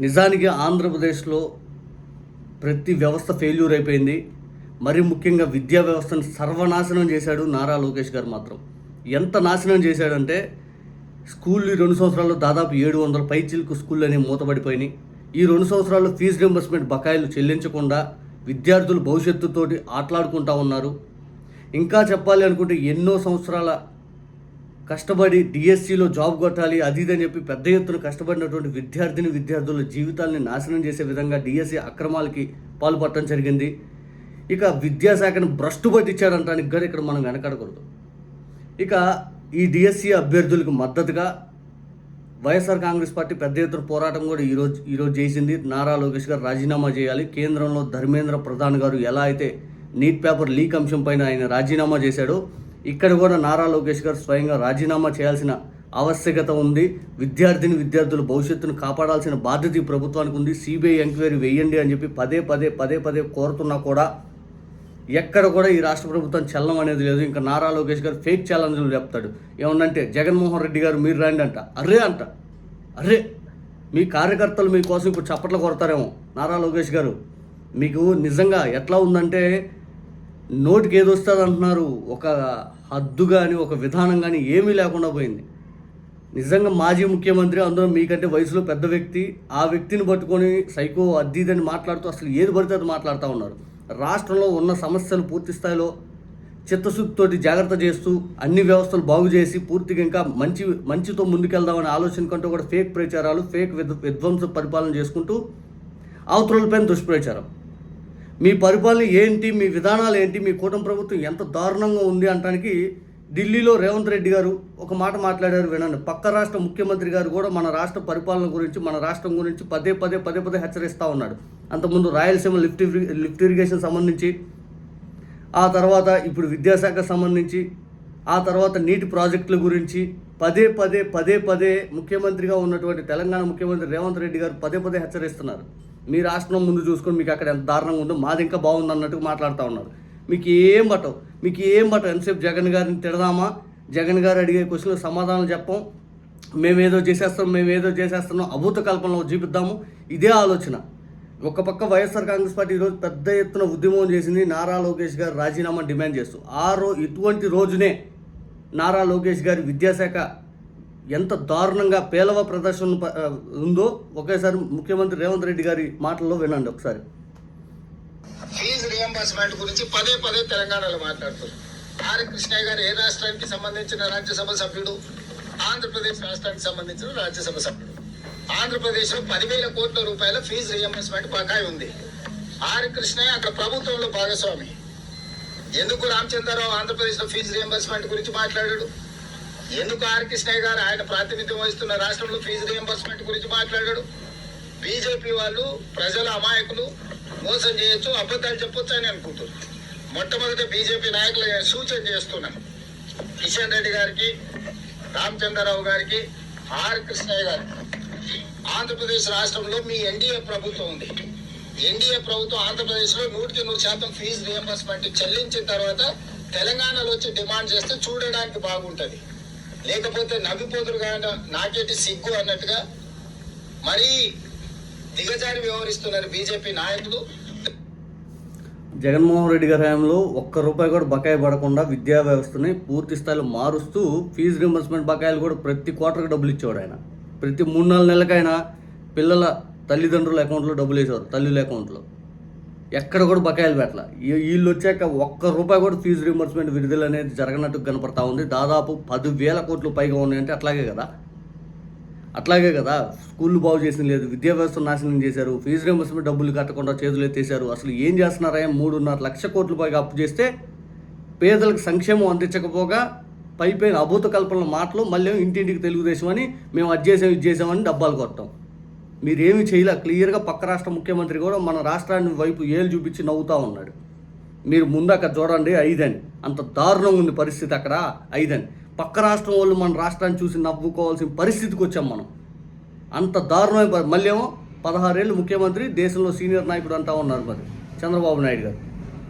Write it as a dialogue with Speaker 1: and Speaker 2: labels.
Speaker 1: నిజానికి ఆంధ్రప్రదేశ్లో ప్రతి వ్యవస్థ ఫెయిల్యూర్ అయిపోయింది. మరి ముఖ్యంగా విద్యా వ్యవస్థను సర్వనాశనం చేశాడు నారా లోకేష్ గారు. మాత్రం ఎంత నాశనం చేశాడంటే స్కూళ్ళు 2 సంవత్సరాల్లో దాదాపు 700 పైచిలకు స్కూళ్ళు అనేవి మూతపడిపోయినాయి. ఈ 2 సంవత్సరాల్లో ఫీజు రింబర్స్మెంట్ బకాయిలు చెల్లించకుండా విద్యార్థులు భవిష్యత్తుతోటి ఆటలాడుకుంటూ ఉన్నారు. ఇంకా చెప్పాలి అనుకుంటే ఎన్నో సంవత్సరాల కష్టపడి డిఎస్సిలో జాబ్ కొట్టాలి అది ఇదని చెప్పి పెద్ద ఎత్తున కష్టపడినటువంటి విద్యార్థుల జీవితాలని నాశనం చేసే విధంగా డిఎస్సి అక్రమాలకి పాల్పడటం జరిగింది. ఇక విద్యాశాఖను భ్రష్టు పట్టించాడంటానికి కూడా ఇక్కడ మనం వెనకడకూడదు. ఇక ఈ డిఎస్సి అభ్యర్థులకు మద్దతుగా వైఎస్ఆర్ కాంగ్రెస్ పార్టీ పెద్ద ఎత్తున పోరాటం కూడా ఈరోజు చేసింది. నారా లోకేష్ గారు రాజీనామా చేయాలి. కేంద్రంలో ధర్మేంద్ర ప్రధాన్ గారు ఎలా అయితే నీట్ పేపర్ లీక్ అంశం పైన ఆయన రాజీనామా చేశాడో ఇక్కడ కూడా నారా లోకేష్ గారు స్వయంగా రాజీనామా చేయాల్సిన ఆవశ్యకత ఉంది. విద్యార్థుల భవిష్యత్తును కాపాడాల్సిన బాధ్యత ఈ ప్రభుత్వానికి ఉంది. సిబిఐ ఎంక్వైరీ వేయండి అని చెప్పి పదే కోరుతున్నా కూడా ఎక్కడ కూడా ఈ రాష్ట్ర ప్రభుత్వం చలనం అనేది లేదు. ఇంకా నారా లోకేష్ గారు ఫేక్ ఛాలెంజ్లు చెప్తాడు. ఏమన్నంటే జగన్మోహన్ రెడ్డి గారు మీరు రండి అంట. అర్రే మీ కార్యకర్తలు మీకోసం ఇప్పుడు చప్పట్లు కొడతారేమో. నారా లోకేష్ గారు మీకు నిజంగా ఎట్లా ఉందంటే నోటికి ఏది వస్తుంది అంటున్నారు. ఒక హద్దు కానీ ఒక విధానం కానీ ఏమీ లేకుండా పోయింది. నిజంగా మాజీ ముఖ్యమంత్రి, అందులో మీకంటే వయసులో పెద్ద వ్యక్తి, ఆ వ్యక్తిని పట్టుకొని సైకో అద్దీదని మాట్లాడుతూ అసలు ఏది పడితే అది మాట్లాడుతూ ఉన్నారు. రాష్ట్రంలో ఉన్న సమస్యలు పూర్తి స్థాయిలో చిత్తశుద్ధితోటి జాగ్రత్త చేస్తూ అన్ని వ్యవస్థలు బాగు చేసి పూర్తిగా ఇంకా మంచితో ముందుకెళ్దామనే ఆలోచన కంటూ కూడా ఫేక్ ప్రచారాలు, ఫేక్ విధ్వంస పరిపాలన చేసుకుంటూ అవతరులపైన దుష్ప్రచారం. మీ పరిపాలన ఏంటి, మీ విధానాలు ఏంటి, మీ కూటమి ప్రభుత్వం ఎంత దారుణంగా ఉంది అనడానికి ఢిల్లీలో రేవంత్ రెడ్డి గారు ఒక మాట మాట్లాడారు. వినండి. పక్క రాష్ట్ర ముఖ్యమంత్రి గారు కూడా మన రాష్ట్ర పరిపాలన గురించి, మన రాష్ట్రం గురించి పదే హెచ్చరిస్తూ ఉన్నాడు. అంతకుముందు రాయలసీమ లిఫ్ట్ ఇరిగేషన్ సంబంధించి, ఆ తర్వాత ఇప్పుడు విద్యాశాఖ సంబంధించి, ఆ తర్వాత నీటి ప్రాజెక్టుల గురించి పదే ముఖ్యమంత్రిగా ఉన్నటువంటి తెలంగాణ ముఖ్యమంత్రి రేవంత్ రెడ్డి గారు పదే హెచ్చరిస్తున్నారు. మీ రాష్ట్రం ముందు చూసుకొని మీకు అక్కడ ఎంత దారుణంగా ఉందో మాది ఇంకా బాగుంది అన్నట్టుగా మాట్లాడుతూ ఉన్నారు. మీకు ఏం పట్టవు. ఎంతసేపు జగన్ గారిని తిడదామా, జగన్ గారు అడిగే క్వశ్చన్లకు సమాధానం చెప్పం, మేమేదో చేసేస్తున్నాం, అభూత కల్పనలో చూపిద్దాము, ఇదే ఆలోచన. ఒక పక్క వైఎస్ఆర్ కాంగ్రెస్ పార్టీ ఈరోజు పెద్ద ఎత్తున ఉద్యమం చేసింది నారా లోకేష్ గారు రాజీనామా డిమాండ్ చేస్తూ. ఇటువంటి రోజునే నారా లోకేష్ గారి విద్యాశాఖ ఎంత దారుణంగా పేలవ ప్రదర్శన ఉందో ఒకేసారి ముఖ్యమంత్రి రేవంత్ రెడ్డి గారి మాటల్లో వినండి ఒకసారి.
Speaker 2: ఫీజు రియంబర్స్మెంట్ గురించి పదే తెలంగాణలో మాట్లాడుతున్నారు. ఆర్ కృష్ణయ్య గారు ఏ రాష్ట్రానికి సంబంధించిన రాజ్యసభ సభ్యుడు? ఆంధ్రప్రదేశ్ రాష్ట్రానికి సంబంధించిన రాజ్యసభ సభ్యుడు. ఆంధ్రప్రదేశ్ లో 10,000 కోట్ల రూపాయల ఫీజు రియంబర్స్మెంట్ బకాయి ఉంది. ఆర్ కృష్ణయ్య అక్కడ ప్రభుత్వంలో భాగస్వామి. ఎందుకు రామచంద్రరావు ఆంధ్రప్రదేశ్ లో ఫీజు రియంబర్స్మెంట్ గురించి మాట్లాడాడు? ఎందుకు ఆర్ కృష్ణయ్య గారు ఆయన ప్రాతినిధ్యం వహిస్తున్న రాష్ట్రంలో ఫీజు రియంబర్స్మెంట్ గురించి మాట్లాడాడు? బీజేపీ వాళ్ళు ప్రజల అమాయకులు, మోసం చేయొచ్చు, అబద్ధాలు చెప్పొచ్చు అని అనుకుంటున్నారు. మొట్టమొదటి బీజేపీ నాయకులు సూచన చేస్తున్నాను. కిషన్ రెడ్డి గారికి, రామచంద్రరావు గారికి, ఆర్ కృష్ణయ్య గారికి, ఆంధ్రప్రదేశ్ రాష్ట్రంలో మీ ఎన్డీఏ ప్రభుత్వం ఉంది. ఎన్డీఏ ప్రభుత్వం ఆంధ్రప్రదేశ్ లో 100% ఫీజు రియంబర్స్మెంట్ చెల్లించిన తర్వాత తెలంగాణలో వచ్చి డిమాండ్ చేస్తే చూడడానికి బాగుంటది. లేకపోతే నవ్విపోతురుగా నాకేటి సిగ్గు అన్నట్టుగా మరీ దిగజారి వ్యవహరిస్తున్నారు బీజేపీ నాయకులు.
Speaker 1: జగన్మోహన్ రెడ్డి గారి హయాంలో ₹1 కూడా బకాయి పడకుండా విద్యా వ్యవస్థని పూర్తి స్థాయిలో మారుస్తూ ఫీజు రింబర్స్మెంట్ బకాయిలు కూడా ప్రతి క్వార్టర్కి డబ్బులు ఇచ్చేవాడు ఆయన. ప్రతి 3-4 నెలలకైనా పిల్లల తల్లిదండ్రుల అకౌంట్లో డబ్బులు వేసేవారు, తల్లుల అకౌంట్లో. ఎక్కడ కూడా బకాయిలు పెట్టాల. వీళ్ళు వచ్చాక ₹1 కూడా ఫీజు రింబర్స్మెంట్ విడుదల అనేది జరగనట్టు కనపడతా ఉంది. దాదాపు 10,000 కోట్లు పైగా ఉన్నాయంటే అట్లాగే కదా. స్కూళ్ళు బాగు చేసింది లేదు, విద్యా వ్యవస్థ నాశనం చేశారు, ఫీజు రింబర్స్మెంట్ డబ్బులు కట్టకుండా చేతులు ఎత్తేసారు. అసలు ఏం చేస్తున్నారా? 3.5 లక్షల కోట్లు పైగా అప్పు చేస్తే పేదలకు సంక్షేమం అందించకపోగా పైపైన అభూత కల్పనల మాటలు మళ్ళీ ఇంటింటికి తెలుగుదేశం అని మేము ఇది చేసామని డబ్బాలు కొట్టాం. మీరేమి చేయలే. క్లియర్గా పక్క రాష్ట్ర ముఖ్యమంత్రి కూడా మన రాష్ట్రాన్ని వైపు ఏళ్ళు చూపించి నవ్వుతూ ఉన్నాడు. మీరు ముందు అక్కడ చూడండి 5 అని. అంత దారుణంగా ఉంది పరిస్థితి అక్కడ 5 అని. పక్క రాష్ట్రం వాళ్ళు మన రాష్ట్రాన్ని చూసి నవ్వుకోవాల్సిన పరిస్థితికి వచ్చాం మనం. అంత దారుణమైన మళ్ళీ ఏమో 16 ఏళ్ళు ముఖ్యమంత్రి, దేశంలో సీనియర్ నాయకుడు అంటా ఉన్నారు మరి చంద్రబాబు నాయుడు గారు.